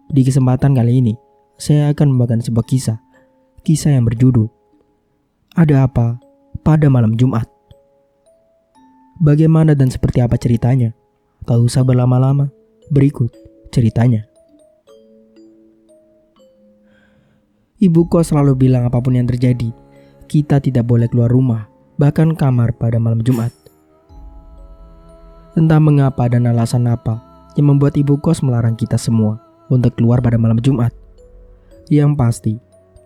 Di kesempatan kali ini, saya akan membagikan sebuah kisah yang berjudul Ada Apa Pada Malam Jumat. Bagaimana dan seperti apa ceritanya? Tak usah berlama-lama, berikut ceritanya. Ibu kos selalu bilang apapun yang terjadi, kita tidak boleh keluar rumah, bahkan kamar pada malam Jumat. Entah mengapa dan alasan apa yang membuat ibu kos melarang kita semua untuk keluar pada malam Jumat. Yang pasti,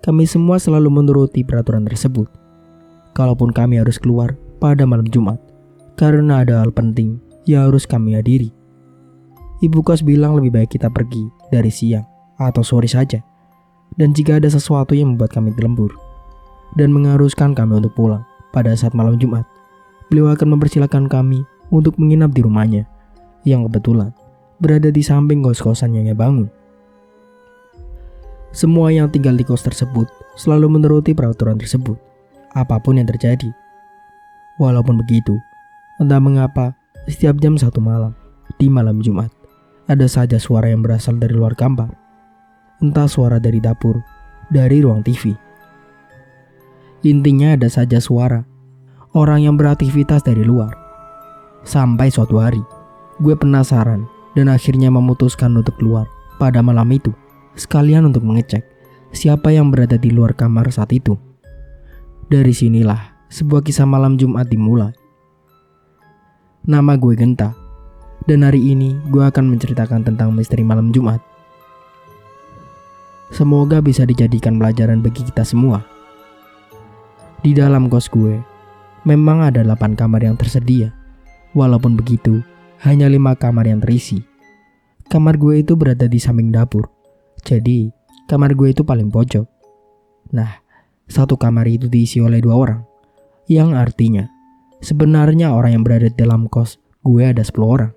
kami semua selalu menuruti peraturan tersebut. Kalaupun kami harus keluar pada malam Jumat, karena ada hal penting yang harus kami hadiri. Ibu kos bilang lebih baik kita pergi dari siang atau sore saja. Dan jika ada sesuatu yang membuat kami lembur dan mengharuskan kami untuk pulang pada saat malam Jumat, beliau akan mempersilahkan kami untuk menginap di rumahnya yang kebetulan berada di samping kos-kosan yang ia bangun. Semua yang tinggal di kos tersebut selalu menuruti peraturan tersebut, apapun yang terjadi. Walaupun begitu, entah mengapa setiap jam 1 malam di malam Jumat ada saja suara yang berasal dari luar kamar. Entah suara dari dapur, dari ruang TV. Intinya ada saja suara orang yang beraktivitas dari luar. Sampai suatu hari, gue penasaran dan akhirnya memutuskan untuk keluar pada malam itu, sekalian untuk mengecek siapa yang berada di luar kamar saat itu. Dari sinilah sebuah kisah malam Jumat dimulai. Nama gue Genta, dan hari ini gue akan menceritakan tentang misteri malam Jumat. Semoga bisa dijadikan pelajaran bagi kita semua. Di dalam kos gue, memang ada 8 kamar yang tersedia. Walaupun begitu, hanya 5 kamar yang terisi. Kamar gue itu berada di samping dapur. Jadi, kamar gue itu paling pojok. Nah, satu kamar itu diisi oleh 2 orang. Yang artinya, sebenarnya orang yang berada di dalam kos gue ada 10 orang.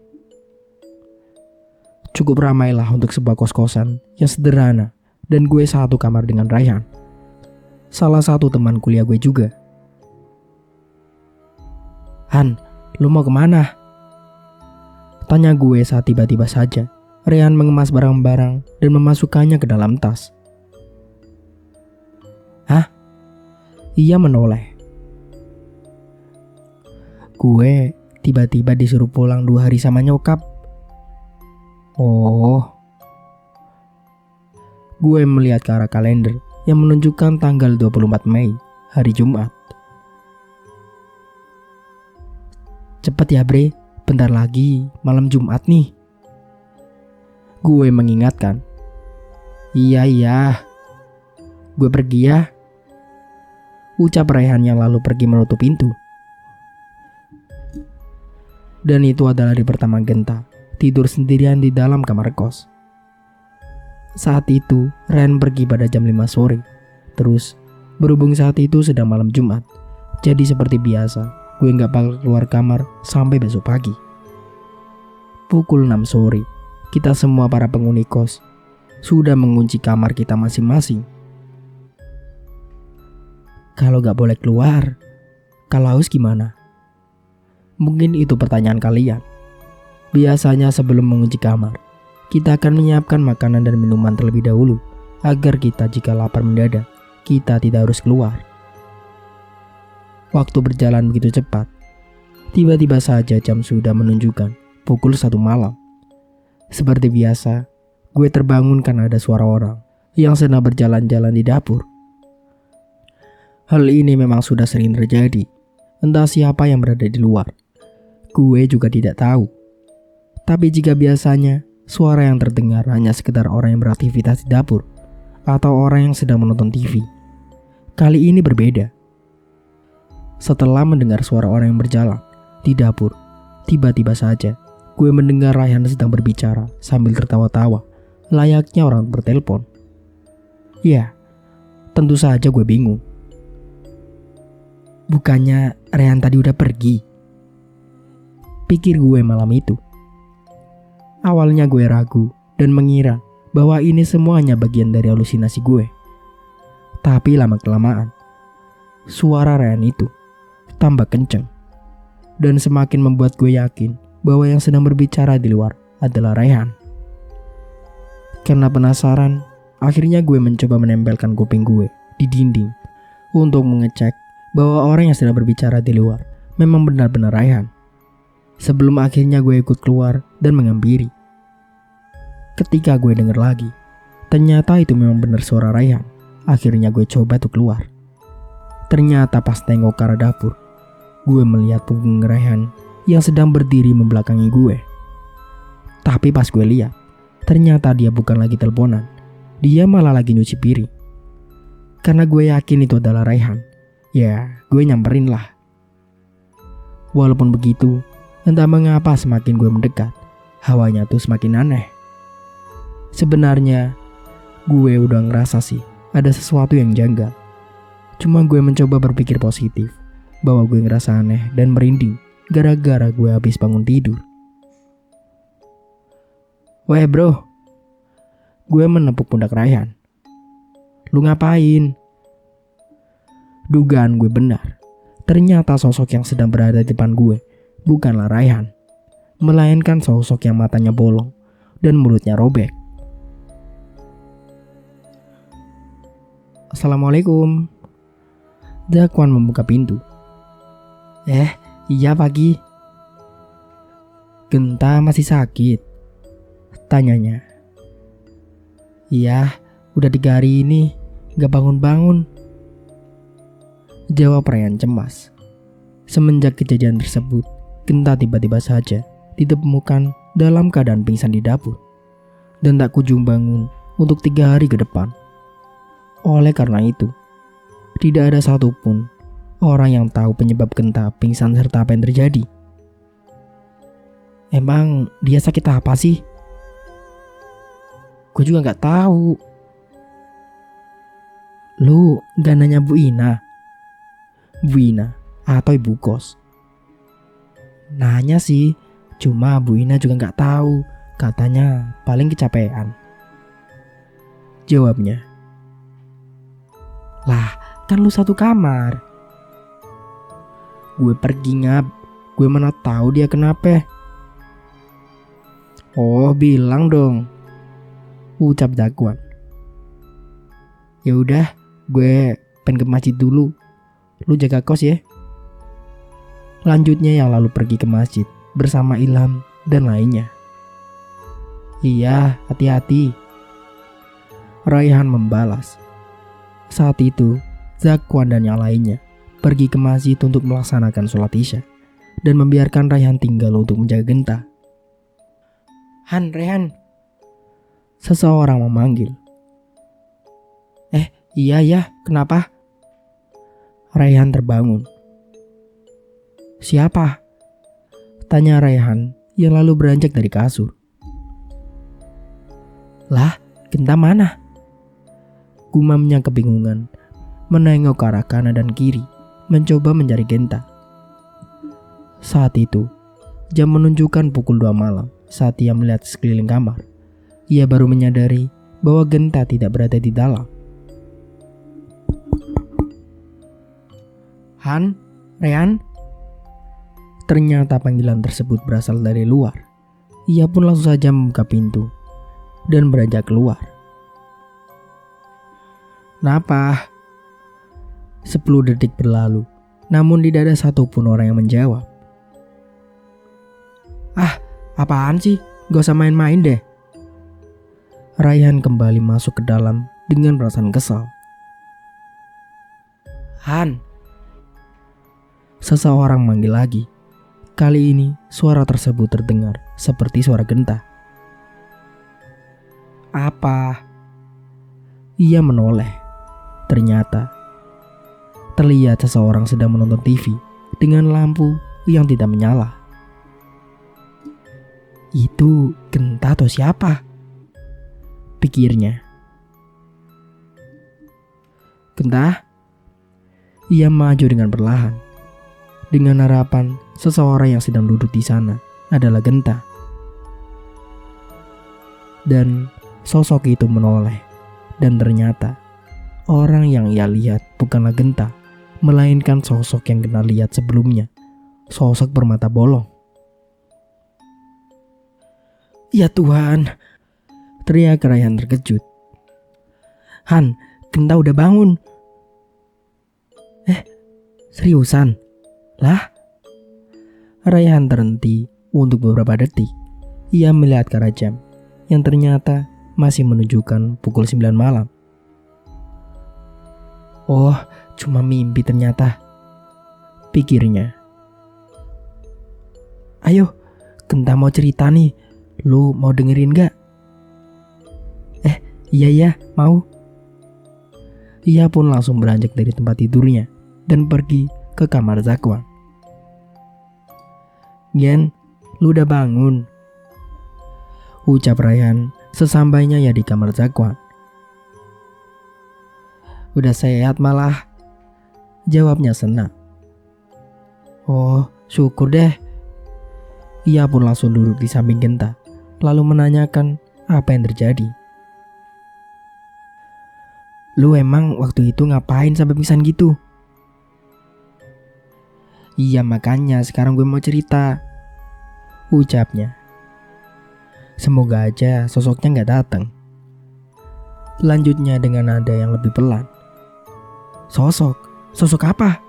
Cukup ramailah untuk sebuah kos-kosan yang sederhana. Dan gue satu kamar dengan Rayhan, salah satu teman kuliah gue juga. Han, lu mau kemana? Tanya gue saat tiba-tiba saja Rayhan mengemas barang-barang dan memasukkannya ke dalam tas. Hah? Ia menoleh. Gue tiba-tiba disuruh pulang 2 hari sama nyokap. Oh. Gue melihat ke arah kalender yang menunjukkan tanggal 24 Mei, hari Jumat. Cepet ya bre, bentar lagi malam Jumat nih. Gue mengingatkan. Iya, gue pergi ya, ucap Rayhan yang lalu pergi menutup pintu. Dan itu adalah hari pertama Genta tidur sendirian di dalam kamar kos. Saat itu, Rayhan pergi pada jam 5 sore. Terus, berhubung saat itu sedang malam Jumat, jadi seperti biasa, gue gak bakal keluar kamar sampai besok pagi. Pukul 6 sore, kita semua para penghuni kos sudah mengunci kamar kita masing-masing. Kalau gak boleh keluar, kalau haus gimana? Mungkin itu pertanyaan kalian. Biasanya sebelum mengunci kamar, kita akan menyiapkan makanan dan minuman terlebih dahulu, agar kita jika lapar mendadak, kita tidak harus keluar. Waktu berjalan begitu cepat. Tiba-tiba saja jam sudah menunjukkan pukul 1 malam. Seperti biasa, gue terbangun karena ada suara orang yang sedang berjalan-jalan di dapur. Hal ini memang sudah sering terjadi. Entah siapa yang berada di luar. Gue juga tidak tahu. Tapi jika biasanya suara yang terdengar hanya sekedar orang yang beraktivitas di dapur atau orang yang sedang menonton TV, kali ini berbeda. Setelah mendengar suara orang yang berjalan di dapur, tiba-tiba saja gue mendengar Rayhan sedang berbicara sambil tertawa-tawa, layaknya orang bertelepon. Ya, tentu saja gue bingung. Bukannya Rayhan tadi udah pergi? Pikir gue malam itu. Awalnya gue ragu dan mengira bahwa ini semua hanya bagian dari halusinasi gue. Tapi lama-kelamaan, suara Rayhan itu tambah kencang dan semakin membuat gue yakin bahwa yang sedang berbicara di luar adalah Rayhan. Karena penasaran, akhirnya gue mencoba menempelkan kuping gue di dinding untuk mengecek bahwa orang yang sedang berbicara di luar memang benar-benar Raihan. Sebelum akhirnya gue ikut keluar dan menghampiri. Ketika gue denger lagi, ternyata itu memang benar suara Raihan. Akhirnya gue coba tuh keluar. Ternyata pas tengok ke arah dapur, gue melihat punggung Raihan yang sedang berdiri membelakangi gue. Tapi pas gue lihat, ternyata dia bukan lagi teleponan. Dia malah lagi nyuci piring. Karena gue yakin itu adalah Raihan, ya gue nyamperin lah. Walaupun begitu, entah mengapa semakin gue mendekat, hawanya tuh semakin aneh. Sebenarnya, gue udah ngerasa sih ada sesuatu yang janggal. Cuma gue mencoba berpikir positif, bahwa gue ngerasa aneh dan merinding gara-gara gue habis bangun tidur. Weh bro, gue menepuk pundak Raihan. Lu ngapain? Dugaan gue benar. Ternyata sosok yang sedang berada di depan gue bukanlah Raihan, melainkan sosok yang matanya bolong dan mulutnya robek. Assalamualaikum. Zakwan membuka pintu. Iya pagi. Genta masih sakit? Tanyanya. Iya, udah 3 hari ini gak bangun-bangun. Jawab Raihan cemas. Semenjak kejadian tersebut, Genta tiba-tiba saja ditemukan dalam keadaan pingsan di dapur dan tak kunjung bangun untuk 3 hari ke depan. Oleh karena itu, tidak ada satupun orang yang tahu penyebab Genta pingsan serta apa yang terjadi. Emang dia sakit apa sih? Gue juga gak tahu. Lu gak nanya Bu Ina? Bu Ina atau ibu kos? Nanya sih, cuma Bu Ina juga gak tahu. Katanya paling kecapean. Jawabnya. Lah, kan lu satu kamar. Gue pergi ngap. Gue mana tahu dia kenapa. Oh, bilang dong, ucap Zakwan. Ya udah, gue pengen ke masjid dulu. Lu jaga kos ya. Lanjutnya yang lalu pergi ke masjid bersama Ilham dan lainnya. Iya, hati-hati, Raihan membalas. Saat itu, Zakwan dan yang lainnya pergi ke masjid untuk melaksanakan sholat isya dan membiarkan Raihan tinggal untuk menjaga Genta. Han, Raihan. Seseorang memanggil. Iya ya, kenapa? Raihan terbangun. Siapa? Tanya Raihan yang lalu beranjak dari kasur. Lah, Genta mana? Gumamnya kebingungan, menengok ke arah kanan dan kiri, mencoba mencari Genta. Saat itu, jam menunjukkan pukul 2 malam. Saat ia melihat sekeliling kamar, ia baru menyadari bahwa Genta tidak berada di dalam. Han, Raihan. Ternyata panggilan tersebut berasal dari luar. Ia pun langsung saja membuka pintu dan beranjak keluar. Napa? 10 detik berlalu, namun tidak ada satupun orang yang menjawab. Apaan sih? Gak usah main-main deh. Raihan kembali masuk ke dalam dengan perasaan kesal. Han. Seseorang manggil lagi. Kali ini suara tersebut terdengar seperti suara Genta. Apa? Ia menoleh. Ternyata terlihat seseorang sedang menonton TV dengan lampu yang tidak menyala. Itu Genta atau siapa? Pikirnya. Genta? Ia maju dengan perlahan, dengan harapan seseorang yang sedang duduk di sana adalah Genta. Dan sosok itu menoleh, dan ternyata orang yang ia lihat bukanlah Genta, melainkan sosok yang Genta lihat sebelumnya, sosok bermata bolong. Ya Tuhan, teriak Raihan terkejut. Han, Genta udah bangun. Seriusan? Lah? Raihan terhenti untuk beberapa detik. Ia melihat ke arah jam yang ternyata masih menunjukkan pukul 9 malam. Oh, cuma mimpi ternyata, pikirnya. Ayo, Genta mau cerita nih. Lu mau dengerin gak? Iya, mau. Ia pun langsung beranjak dari tempat tidurnya dan pergi ke kamar Zakwan. Gen, lu udah bangun? Ucap Raihan sesampainya ya di kamar Zakwan. Udah sehat malah, jawabnya senang. Oh, syukur deh. Ia pun langsung duduk di samping Genta, lalu menanyakan apa yang terjadi. Lu emang waktu itu ngapain sampai pingsan gitu? Iya makanya sekarang gue mau cerita, ucapnya. Semoga aja sosoknya gak datang. Lanjutnya dengan nada yang lebih pelan. Sosok apa?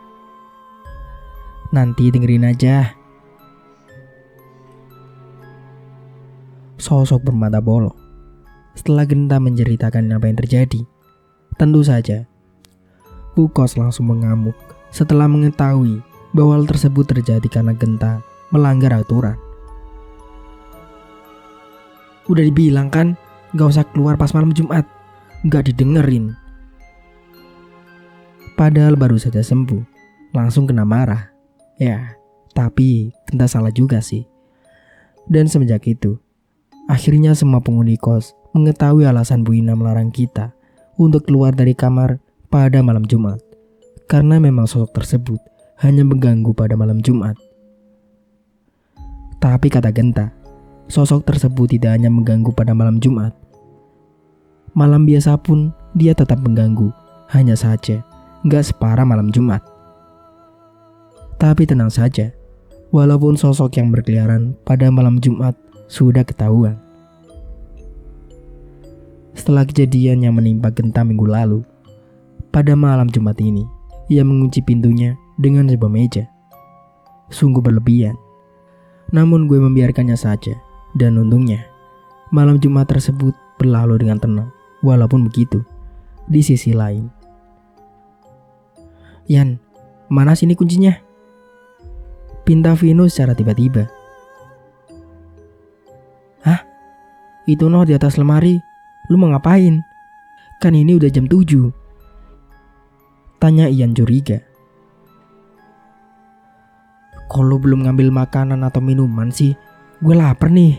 Nanti dengerin aja. Sosok bermata bolong. Setelah Genta menceritakan apa yang terjadi, tentu saja Bu Kos langsung mengamuk setelah mengetahui bahwa hal tersebut terjadi karena Genta melanggar aturan. Udah dibilang kan gak usah keluar pas malam Jumat, gak didengerin. Padahal baru saja sembuh, langsung kena marah. Ya, tapi Genta salah juga sih. Dan semenjak itu, akhirnya semua penghuni kos mengetahui alasan Bu Ina melarang kita untuk keluar dari kamar pada malam Jumat, karena memang sosok tersebut hanya mengganggu pada malam Jumat. Tapi kata Genta, sosok tersebut tidak hanya mengganggu pada malam Jumat. Malam biasa pun dia tetap mengganggu, hanya saja gak separah malam Jumat. Tapi tenang saja, walaupun sosok yang berkeliaran pada malam Jumat sudah ketahuan. Setelah kejadian yang menimpa Genta minggu lalu, pada malam Jumat ini, ia mengunci pintunya dengan sebuah meja. Sungguh berlebihan. Namun gue membiarkannya saja, dan untungnya, malam Jumat tersebut berlalu dengan tenang. Walaupun begitu, di sisi lain, Yan, mana sini kuncinya? Pinta Vino secara tiba-tiba. Hah? Itu noh di atas lemari. Lu mau ngapain? Kan ini udah jam 7. Tanya Ian curiga. Kalau belum ngambil makanan atau minuman sih, gue lapar nih.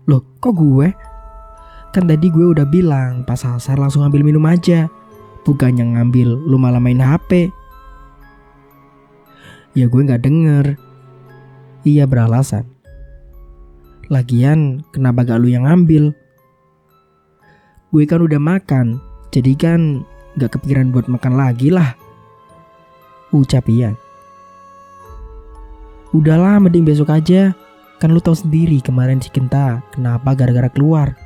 Loh, kok gue? Kan tadi gue udah bilang pas asar langsung ambil minum aja. Bukannya ngambil lu malah main HP. Ya gue gak denger. Ia beralasan. Lagian kenapa gak lu yang ngambil? Gue kan udah makan, jadi kan gak kepikiran buat makan lagi lah, ucap Ian. Udahlah mending besok aja. Kan lu tahu sendiri kemarin si Genta kenapa gara-gara keluar.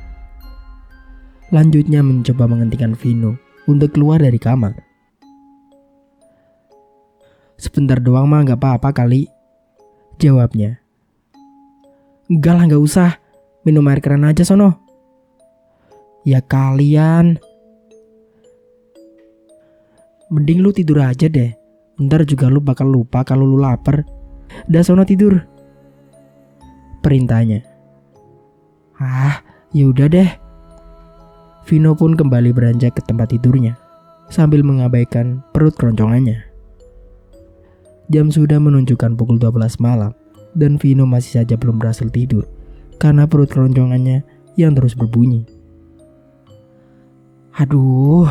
Lanjutnya mencoba menghentikan Vino untuk keluar dari kamar. Sebentar doang mah gak apa-apa kali, jawabnya. Enggak lah gak usah, minum air keran aja sono. Ya kalian. Mending lu tidur aja deh. Ntar juga lu bakal lupa kalau lu lapar. Dah sono tidur, perintahnya. Ya udah deh. Vino pun kembali beranjak ke tempat tidurnya sambil mengabaikan perut keroncongannya. Jam sudah menunjukkan pukul 12 malam dan Vino masih saja belum berhasil tidur karena perut keroncongannya yang terus berbunyi. Aduh,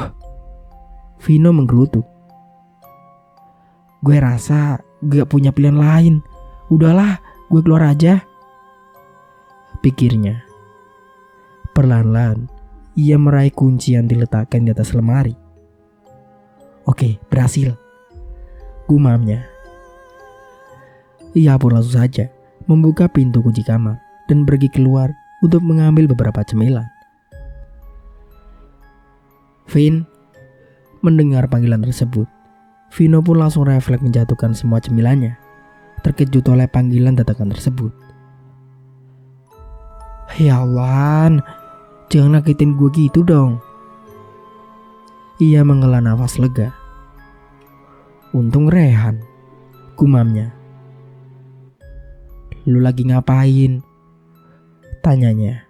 Vino menggerutu. Gue rasa gak punya pilihan lain. Udahlah, gue keluar aja, pikirnya. Perlahan-lahan, ia meraih kunci yang diletakkan di atas lemari. Oke, berhasil, gumamnya. Ia pun langsung saja membuka pintu kunci kamar dan pergi keluar untuk mengambil beberapa cemilan. Vin, mendengar panggilan tersebut, Vino pun langsung refleks menjatuhkan semua cemilannya, terkejut oleh panggilan dadakan tersebut. Ya Allah, jangan nakitin gue gitu dong. Ia menghela nafas lega. Untung Rehan, gumamnya. Lu lagi ngapain? Tanyanya.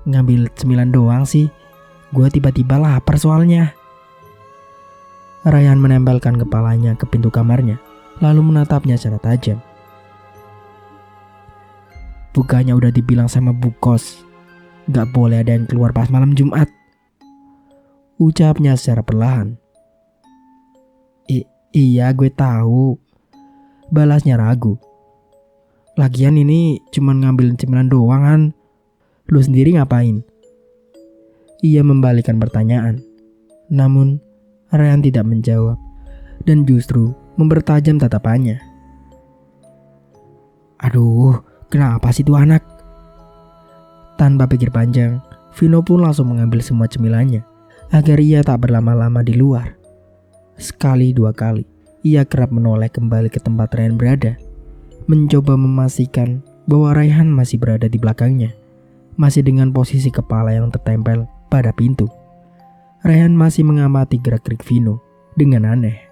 Ngambil cemilan doang sih. Gue tiba-tiba lapar soalnya. Rayhan menempelkan kepalanya ke pintu kamarnya, lalu menatapnya secara tajam. Bukannya udah dibilang sama Bu Kos, gak boleh ada yang keluar pas malam Jumat. Ucapnya secara perlahan. Iya gue tahu. Balasnya ragu. Lagian ini cuma ngambil cemilan doang kan. Lu sendiri ngapain? Ia membalikan pertanyaan. Namun Rayhan tidak menjawab dan justru mempertajam tatapannya. Aduh, kenapa sih tuh anak? Tanpa pikir panjang, Vino pun langsung mengambil semua cemilannya agar ia tak berlama-lama di luar. Sekali dua kali, ia kerap menoleh kembali ke tempat Rayhan berada, mencoba memastikan bahwa Rayhan masih berada di belakangnya, masih dengan posisi kepala yang tertempel pada pintu. Rayhan masih mengamati gerak-gerik Vino dengan aneh.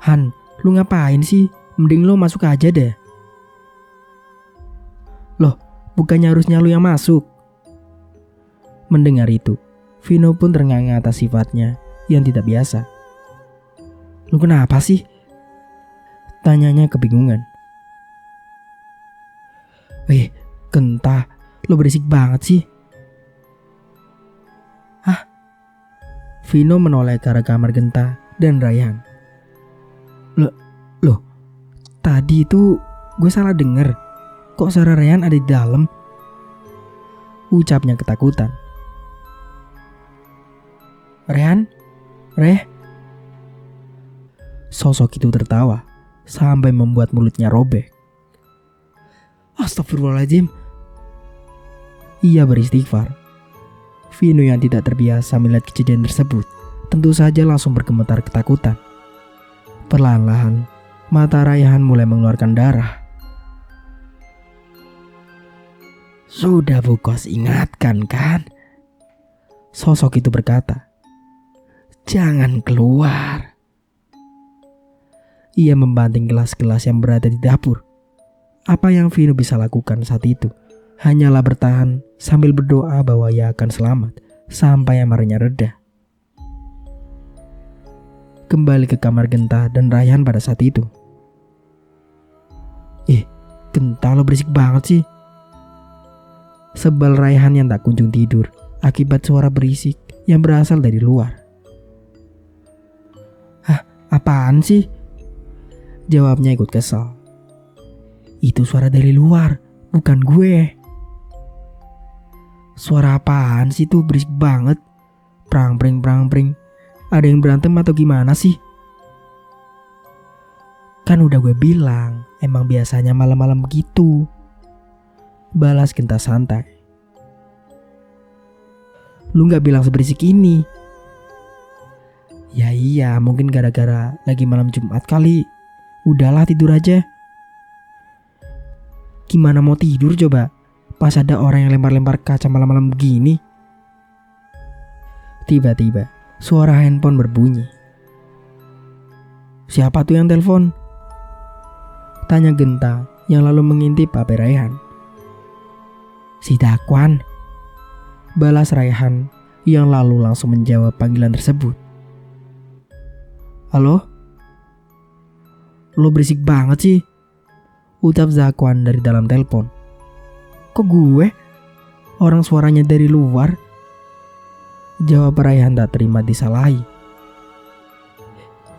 Han, lu ngapain sih? Mending lo masuk aja deh. Loh, bukannya harusnya lu yang masuk? Mendengar itu, Vino pun terengah-engah atas sifatnya yang tidak biasa. Lu kenapa sih? Tanyanya kebingungan. Genta, lu berisik banget sih. Hah? Vino menoleh ke arah kamar Genta dan Rayhan. Loh, tadi itu gue salah denger. Kok suara Rayhan ada di dalam? Ucapnya ketakutan. Rayhan? Reh? Sosok itu tertawa sampai membuat mulutnya robek. Astagfirullahaladzim. Ia beristighfar. Vino yang tidak terbiasa melihat kejadian tersebut tentu saja langsung bergemetar ketakutan. Perlahan-lahan mata Rayhan mulai mengeluarkan darah. Sudah Bu Kos ingatkan kan? Sosok itu berkata. Jangan keluar. Ia membanting gelas-gelas yang berada di dapur. Apa yang Vino bisa lakukan saat itu hanyalah bertahan sambil berdoa bahwa ia akan selamat sampai amarnya reda. Kembali ke kamar Genta dan Rayhan pada saat itu. Genta lo berisik banget sih. Sebal Rayhan yang tak kunjung tidur akibat suara berisik yang berasal dari luar. Hah, apaan sih? Jawabnya ikut kesal. Itu suara dari luar, bukan gue. Suara apaan sih tuh berisik banget? Prang-pring. Ada yang berantem atau gimana sih? Kan udah gue bilang, emang biasanya malam-malam begitu. Balas Genta santai. Lu gak bilang seberisik ini. Ya iya, mungkin gara-gara lagi malam Jumat kali. Udahlah tidur aja. Gimana mau tidur coba? Pas ada orang yang lempar-lempar kaca malam-malam begini. Tiba-tiba suara handphone berbunyi. Siapa tuh yang telepon? Tanya Genta yang lalu mengintip HP Rayhan. Si Dakwan. Balas Rayhan yang lalu langsung menjawab panggilan tersebut. Halo? Lo berisik banget sih. Ucap Zakwan dari dalam telepon. Kok gue? Orang suaranya dari luar. Jawab Rayhan tak terima disalahi.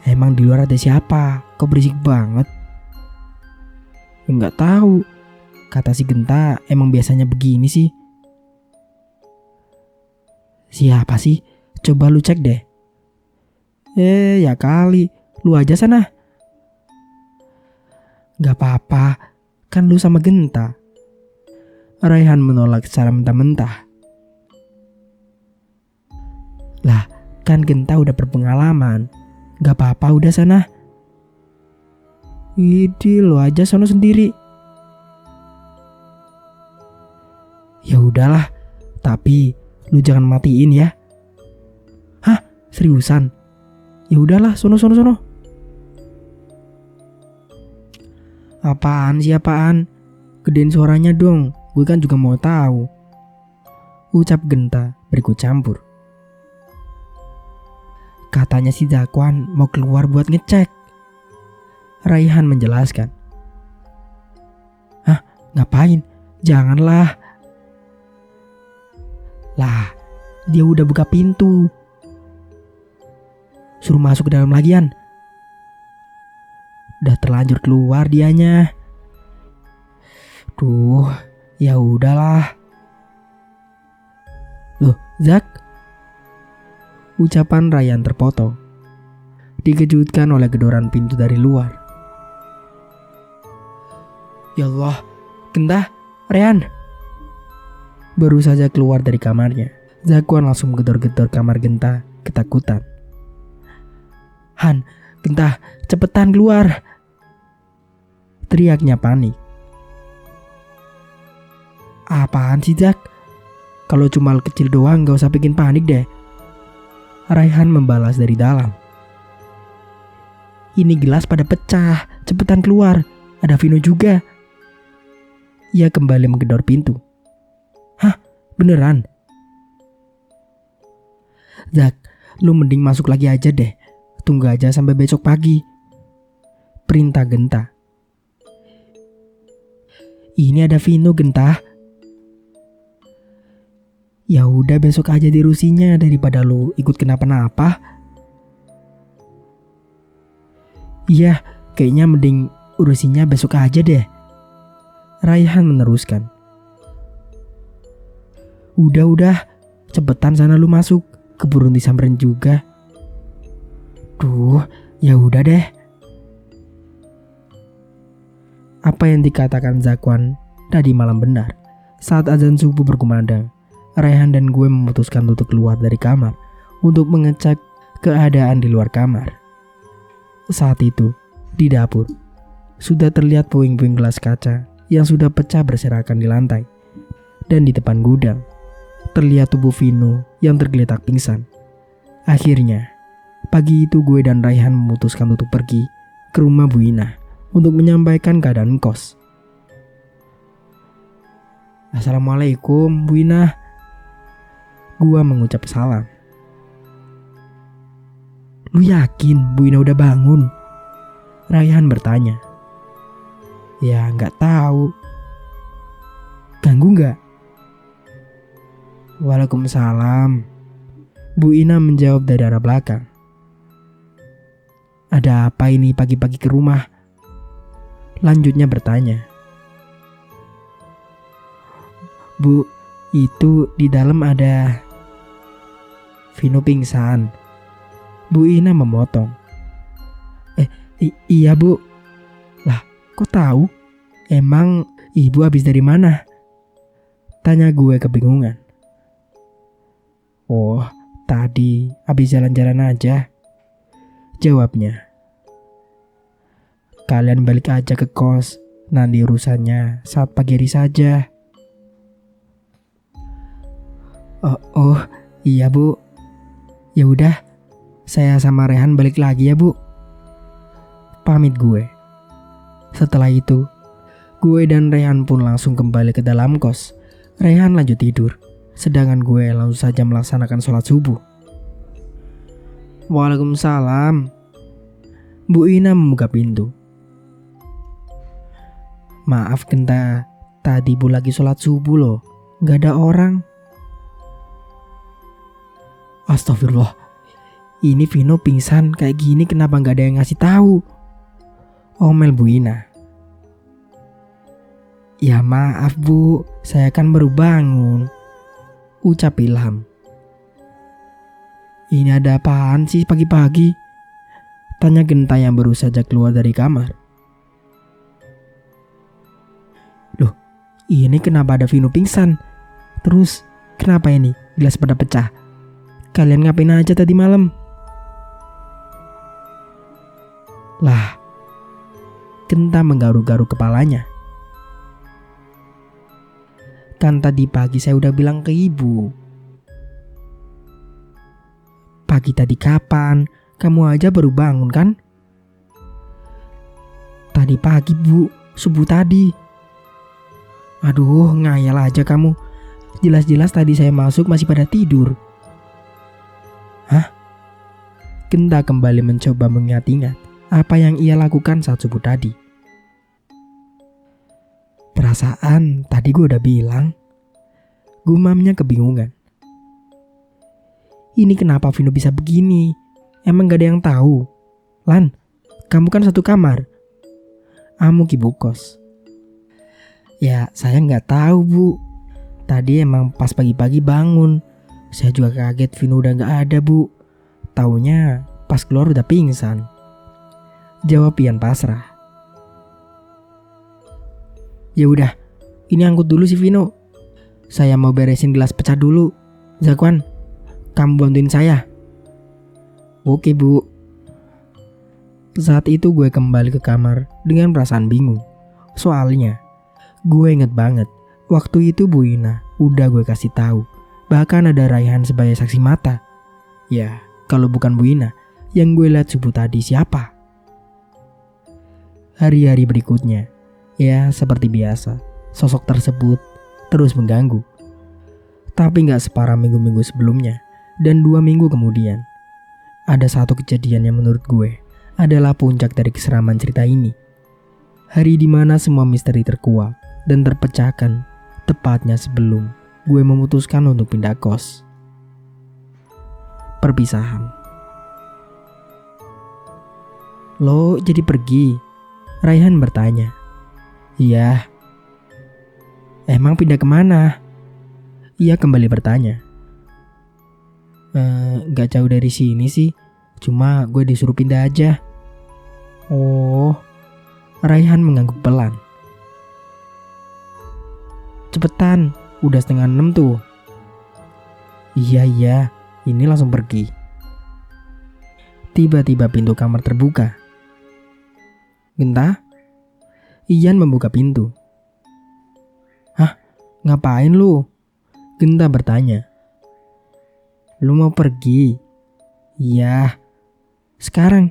Emang di luar ada siapa? Kok berisik banget? Enggak tahu. Kata si Genta emang biasanya begini sih. Siapa sih? Coba lu cek deh. Ya kali. Lu aja sana. Gak apa-apa. Kan lu sama Genta. Raihan menolak secara mentah-mentah. Lah, kan Genta udah berpengalaman. Gak apa-apa, udah sana. Idi, lo aja sono sendiri. Ya udahlah, tapi lu jangan matiin ya. Hah, seriusan? Ya udahlah, sono. Apaan sih apaan? Gedein suaranya dong, gue kan juga mau tahu. Ucap Genta berikut campur. Katanya si Zakwan mau keluar buat ngecek. Raihan menjelaskan. Hah, ngapain? Janganlah. Lah, dia udah buka pintu. Suruh masuk ke dalam lagian. Udah terlanjur keluar dianya. Duh, ya udahlah. Loh, Zak? Ucapan Raihan terpotong. Dikejutkan oleh gedoran pintu dari luar. Ya Allah, Genta, Raihan. Baru saja keluar dari kamarnya, Zakwan langsung gedor-gedor kamar Genta ketakutan. Han, Genta, cepetan keluar. Teriaknya panik. Apaan sih Zak? Kalau cuma kecil doang gak usah bikin panik deh. Raihan membalas dari dalam. Ini gelas pada pecah, cepetan keluar. Ada Vino juga. Ia kembali menggedor pintu. Hah, beneran? Zak, lu mending masuk lagi aja deh. Tunggu aja sampai besok pagi. Perintah Genta. Ini ada Vino, Genta. Ya udah besok aja dirusinya daripada lu ikut kenapa-napa. Iya, kayaknya mending urusinya besok aja deh. Raihan meneruskan. Udah, cepetan sana lu masuk. Keburu disamperin juga. Duh, ya udah deh. Apa yang dikatakan Zakwan tadi malam benar. Saat azan subuh berkumandang, Raihan dan gue memutuskan untuk keluar dari kamar untuk mengecek keadaan di luar kamar. Saat itu, di dapur, sudah terlihat puing-puing gelas kaca yang sudah pecah berserakan di lantai. Dan di depan gudang, terlihat tubuh Vino yang tergeletak pingsan. Akhirnya, pagi itu gue dan Raihan memutuskan untuk pergi ke rumah Bu Ina untuk menyampaikan keadaan kos. Assalamualaikum Bu Ina. Gua mengucap salam. Lu yakin Bu Ina udah bangun? Raihan bertanya. Ya gak tahu. Ganggu gak? Waalaikumsalam. Bu Ina menjawab dari arah belakang. Ada apa ini pagi-pagi ke rumah? Lanjutnya bertanya. Bu, itu di dalam ada Vino pingsan. Bu Ina memotong. Iya Bu. Lah, kok tahu? Emang ibu habis dari mana? Tanya gue kebingungan. Oh, tadi habis jalan-jalan aja. Jawabnya. Kalian balik aja ke kos. Nanti urusannya saat pagi hari saja. Oh, iya Bu. Ya udah, saya sama Raihan balik lagi ya Bu. Pamit gue. Setelah itu, gue dan Raihan pun langsung kembali ke dalam kos. Raihan lanjut tidur, sedangkan gue langsung saja melaksanakan sholat subuh. Waalaikumsalam. Bu Ina membuka pintu. Maaf Genta, tadi Bu lagi sholat subuh loh, gak ada orang. Astagfirullah, ini Vino pingsan kayak gini kenapa gak ada yang ngasih tahu? Omel Bu Ina. Ya maaf Bu, saya kan baru bangun. Ucap Ilham. Ini ada apaan sih pagi-pagi? Tanya Genta yang baru saja keluar dari kamar. Ini kenapa ada Vino pingsan? Terus kenapa ini gelas pada pecah? Kalian ngapain aja tadi malam? Lah, Genta menggaruk-garuk kepalanya. Kan tadi pagi saya udah bilang ke ibu. Pagi tadi kapan? Kamu aja baru bangun kan? Tadi pagi bu, subuh tadi. Aduh, ngayal aja kamu. Jelas-jelas tadi saya masuk masih pada tidur. Hah? Genta kembali mencoba mengingat-ingat apa yang ia lakukan saat subuh tadi. Perasaan tadi gue udah bilang. Gumamnya kebingungan. Ini kenapa Vino bisa begini? Emang gak ada yang tahu? Lan, kamu kan satu kamar. Amuk ibu kos. Ya saya gak tahu bu. Tadi emang pas pagi-pagi bangun. Saya juga kaget Vino udah gak ada bu. Taunya pas keluar udah pingsan. Jawab Ian pasrah. Ya udah, ini angkut dulu si Vino. Saya mau beresin gelas pecah dulu. Zakwan, kamu bantuin saya. Oke bu. Saat itu gue kembali ke kamar dengan perasaan bingung. Soalnya gue inget banget waktu itu Bu Ina udah gue kasih tahu. Bahkan ada Raihan sebagai saksi mata. Ya kalau bukan Bu Ina, yang gue lihat subuh tadi siapa? Hari-hari berikutnya, ya seperti biasa, sosok tersebut terus mengganggu. Tapi gak separah minggu-minggu sebelumnya. Dan 2 minggu kemudian, ada satu kejadian yang menurut gue adalah puncak dari keseraman cerita ini. Hari dimana semua misteri terkuak dan terpecahkan, tepatnya sebelum gue memutuskan untuk pindah kos. Perpisahan. Lo jadi pergi? Raihan bertanya. Iya. Emang pindah kemana? Ia kembali bertanya. Gak jauh dari sini sih. Cuma gue disuruh pindah aja. Oh. Raihan mengangguk pelan. Cepetan, udah 5:30 tuh. Iya, ini langsung pergi. Tiba-tiba pintu kamar terbuka. Genta? Ian membuka pintu. Hah? Ngapain lu? Genta bertanya. Lu mau pergi? Iya. Sekarang?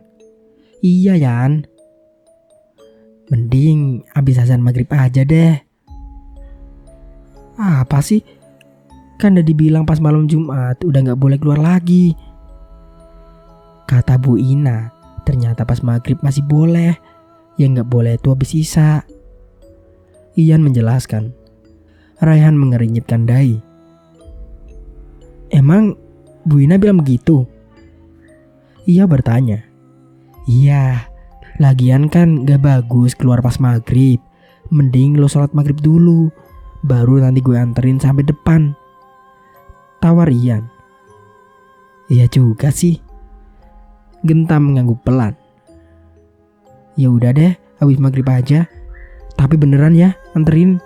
Iya Yan. Mending abis azan maghrib aja deh. Apa sih? Kan udah dibilang pas malam Jumat udah gak boleh keluar lagi. Kata Bu Ina, ternyata pas maghrib masih boleh. Yang gak boleh itu habis isya. Ian menjelaskan. Raihan mengernyitkan dahi. Emang Bu Ina bilang begitu? Ia bertanya. Iya, lagian kan gak bagus keluar pas maghrib. Mending lo sholat maghrib dulu, baru nanti gue anterin sampai depan. Tawar Ian. Iya juga sih. Genta mengangguk pelan. Ya udah deh, habis maghrib aja. Tapi beneran ya, anterin.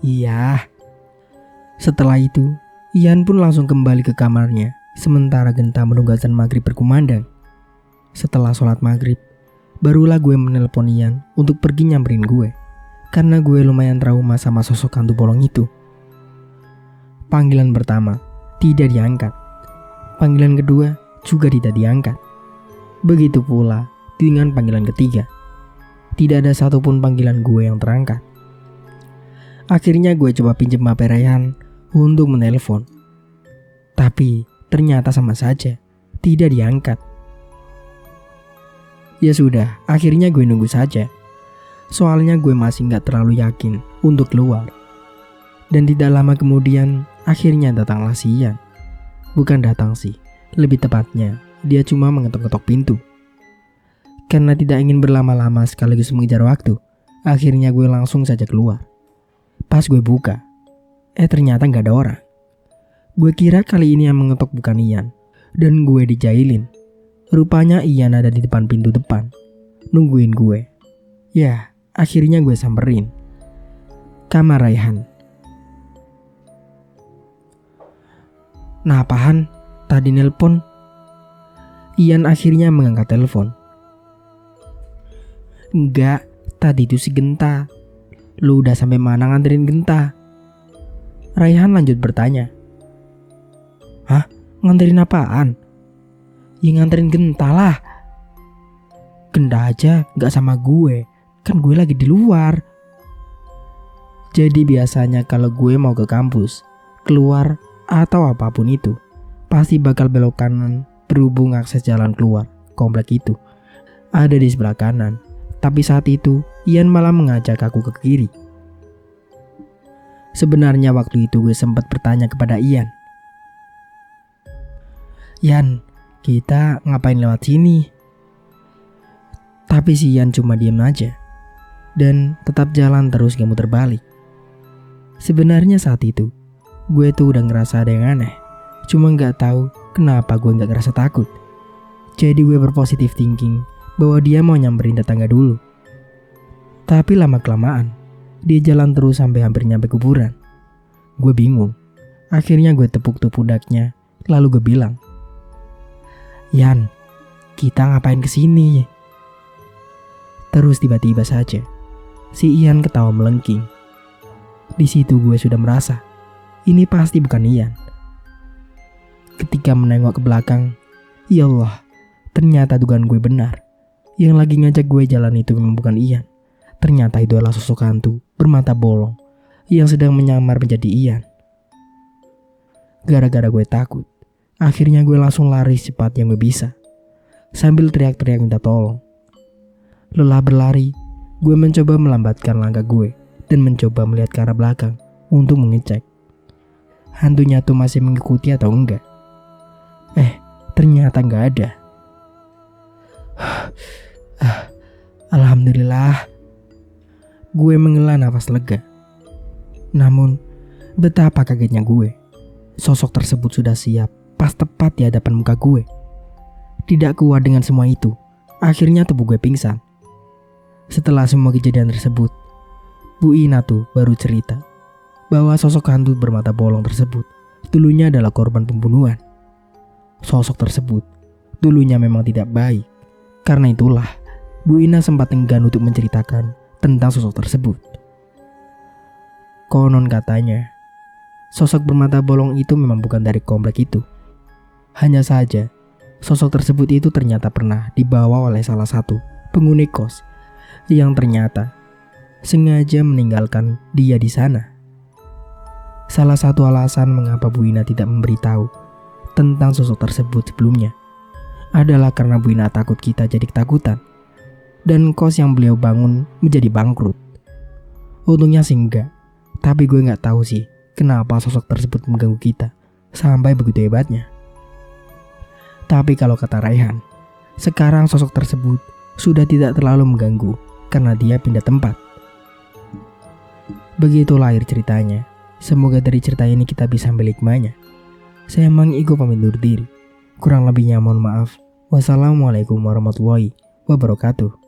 Iya. Setelah itu, Ian pun langsung kembali ke kamarnya. Sementara Genta menunggu azan maghrib berkumandang. Setelah sholat maghrib, barulah gue menelpon Ian untuk pergi nyamperin gue. Karena gue lumayan trauma sama sosok hantu bolong itu. Panggilan pertama tidak diangkat. Panggilan kedua juga tidak diangkat. Begitu pula dengan panggilan ketiga. Tidak ada satupun panggilan gue yang terangkat. Akhirnya gue coba pinjam HP Raihan untuk menelpon. Tapi ternyata sama saja tidak diangkat. Ya sudah, akhirnya gue nunggu saja. Soalnya gue masih gak terlalu yakin untuk keluar. Dan tidak lama kemudian akhirnya datanglah si Ian. Bukan datang sih, lebih tepatnya dia cuma mengetok-ketok pintu. Karena tidak ingin berlama-lama sekaligus mengejar waktu, akhirnya gue langsung saja keluar. Pas gue buka, ternyata gak ada orang. Gue kira kali ini yang mengetok bukan Ian, dan gue dijailin. Rupanya Ian ada di depan pintu depan, nungguin gue. Ya, akhirnya gue samperin. Kamar Raihan. Nah apaan? Tadi nelpon. Ian akhirnya mengangkat telepon. Enggak, tadi itu si Genta. Lu udah sampai mana nganterin Genta? Raihan lanjut bertanya. Hah? Nganterin apaan? Ya nganterin Genta lah. Genta aja gak sama gue. Kan gue lagi di luar. Jadi biasanya kalau gue mau ke kampus, keluar atau apapun itu, pasti bakal belok kanan berhubung akses jalan keluar komplek itu ada di sebelah kanan. Tapi saat itu Ian malah mengajak aku ke kiri. Sebenarnya waktu itu gue sempat bertanya kepada Ian. Ian, kita ngapain lewat sini? Tapi si Ian cuma diem aja dan tetap jalan terus gak muter balik. Sebenarnya saat itu gue tuh udah ngerasa ada yang aneh. Cuma gak tahu kenapa gue gak ngerasa takut. Jadi gue berpositif thinking bahwa dia mau nyamperin tetangga dulu. Tapi lama kelamaan dia jalan terus sampai hampir nyampe kuburan. Gue bingung. Akhirnya gue tepuk pundaknya. Lalu gue bilang, Yan, kita ngapain kesini? Terus tiba-tiba saja si Ian ketawa melengking. Di situ gue sudah merasa ini pasti bukan Ian. Ketika menengok ke belakang, ya Allah, ternyata dugaan gue benar. Yang lagi ngajak gue jalan itu memang bukan Ian. Ternyata itu adalah sosok hantu bermata bolong yang sedang menyamar menjadi Ian. Gara-gara gue takut, akhirnya gue langsung lari secepat yang gue bisa, sambil teriak-teriak minta tolong. Lelah berlari, gue mencoba melambatkan langkah gue dan mencoba melihat ke arah belakang untuk mengecek hantunya tuh masih mengikuti atau enggak. Ternyata enggak ada. Alhamdulillah. Gue menghela nafas lega. Namun betapa kagetnya gue. Sosok tersebut sudah siap pas tepat di hadapan muka gue. Tidak kuat dengan semua itu, akhirnya tubuh gue pingsan. Setelah semua kejadian tersebut, Bu Ina tuh baru cerita bahwa sosok hantu bermata bolong tersebut dulunya adalah korban pembunuhan. Sosok tersebut dulunya memang tidak baik. Karena itulah Bu Ina sempat enggan untuk menceritakan tentang sosok tersebut. Konon katanya sosok bermata bolong itu memang bukan dari komplek itu. Hanya saja sosok tersebut itu ternyata pernah dibawa oleh salah satu penghuni kos yang ternyata sengaja meninggalkan dia di sana. Salah satu alasan mengapa Bu Ina tidak memberitahu tentang sosok tersebut sebelumnya adalah karena Bu Ina takut kita jadi ketakutan dan kos yang beliau bangun menjadi bangkrut. Untungnya sih enggak, tapi gue gak tahu sih kenapa sosok tersebut mengganggu kita sampai begitu hebatnya. Tapi kalau kata Raihan, sekarang sosok tersebut sudah tidak terlalu mengganggu karena dia pindah tempat. Begitulah akhir ceritanya. Semoga dari cerita ini kita bisa ambil hikmahnya. Saya Mang Iko pamit undur diri. Kurang lebihnya mohon maaf. Wassalamualaikum warahmatullahi wabarakatuh.